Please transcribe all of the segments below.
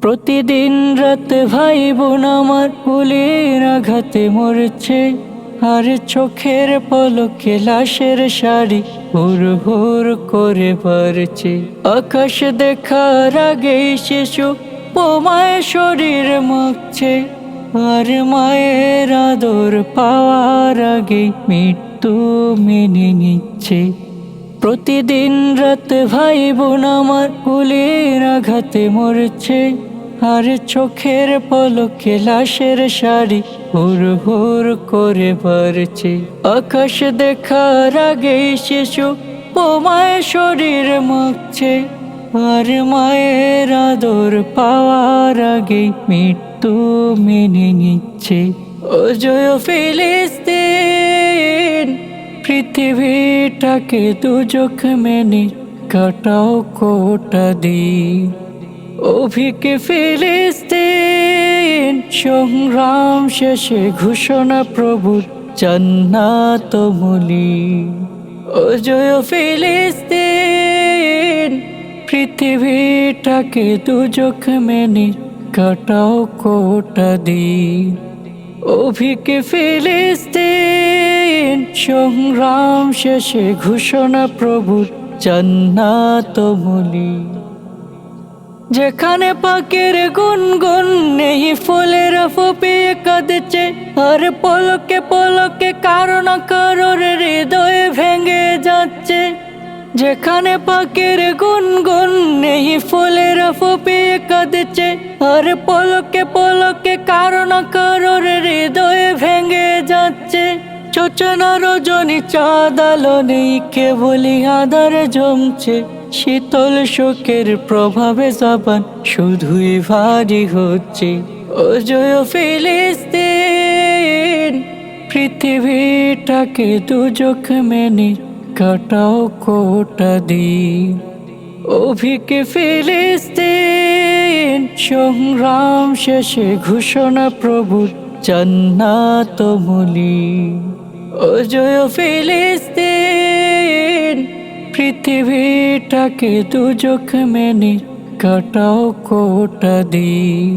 প্রতিদিন রাত ভাই বোন আমার গুলির আঘাতে মরছে, আর চোখের পলকে লাশের শাড়ি হুর হুর করে বাড়ছে। আকাশ দেখার আগেই শিশু বোমায় শরীর মাখছে, আর মায়ের আদর পাওয়ার আগে মৃত্যু মেনে নিচ্ছে। প্রতিদিন রাত ভাই বোন আমার গুলির আঘাতে মরছে, আর চোখের পলকে লাশের শাড়ি হুর হুর করে বাড়ছে। আকাশ দেখার আগেই শিশু বোমায় শরীর মাখছে, আর মায়ের আদর পাওয়ার আগে মৃত্যু মেনে নিচ্ছে। ও জয় ফিলিস্তিন, পৃথিবীটাকে দুজখ মেনে কাটাও কোটা দিন। অভিকে ফিলিস্তিন, সংগ্রাম শেষে ঘোষণা প্রভুর জান্নাত মুলি। ও জয় ফিলিস্তিন, পৃথিবীটাকে দুজখ মেনে কাটাও কোটা দিন। অভিকে ফিলিস্তিন, সংগ্রাম শেষে ঘোষণা প্রভুর জান্নাত মুলি। যেখানে পাখির গুনগুন নেই, ফুলের ফুপিয়ে কাঁদছে, আর পলকে পলকে কারো না কারোর হৃদয় ভেঙে যাচ্ছে। যেখানে পাখির গুনগুন নেই, ফুলের ফুপিয়ে কাঁদছে, আর পলকে পলকে কারো না কারোর হৃদয় ভেঙে যাচ্ছে। যোচনা রজনী চাঁদ আলো নেই, কেবলই আধার জমছে। শীতল শোকের প্রভাবে জাবান শুধুই ভারী হচ্ছে। ও জয় ফিলিস্তিন, পৃথিবীটাকে দুজখ মেনে কাটাও কোটা দিন। অভিকে ফিলিস্তিন, সংগ্রাম শেষে ঘোষণা প্রভুর জান্নাত মুলি। ও জয় ফিলিস্তিন, পৃথিবীটাকে দুজখ মেনে কাটাও কোটা দিন।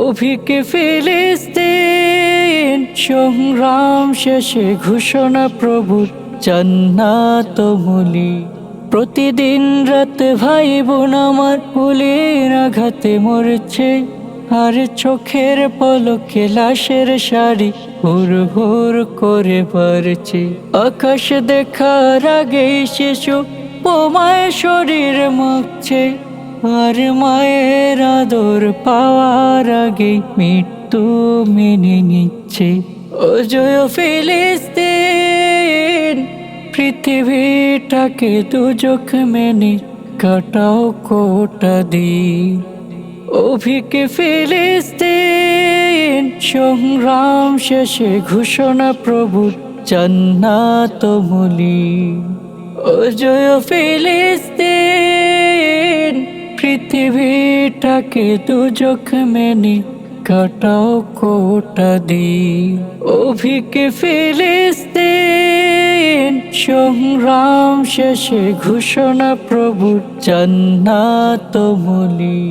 অভিকে ফিলিস্তিন, সংগ্রাম শেষে ঘোষণা প্রভুর জান্নাত মুলি। প্রতিদিন রাত ভাই বোন আমার গুলির আঘাতে মরছে, আর চোখের পলকে লাশের শাড়ি হুর হুর করে বাড়ছে। আকাশ দেখার আগেই শিশু বোমায় শরীর মাখছে, আর মায়ের আদর পাওয়ার আগে মৃত্যু মেনে নিচ্ছে। ও জয় ফিলিস্তিন, পৃথিবীটাকে দুজখ মেনে কাটাও কোটা দিন। অভিকে ফিলিস্তিন, সংগ্রাম শেষে ঘোষণা প্রভুর জান্নাত মুলি। ও জয় ফিলিস্তিন, পৃথিবীটাকে দুজখ মেনে কাটাও কোটা দিন। অভিকে ফিলিস্তিন, সংগ্রাম শেষে ঘোষণা প্রভুর জান্নাত মুলি।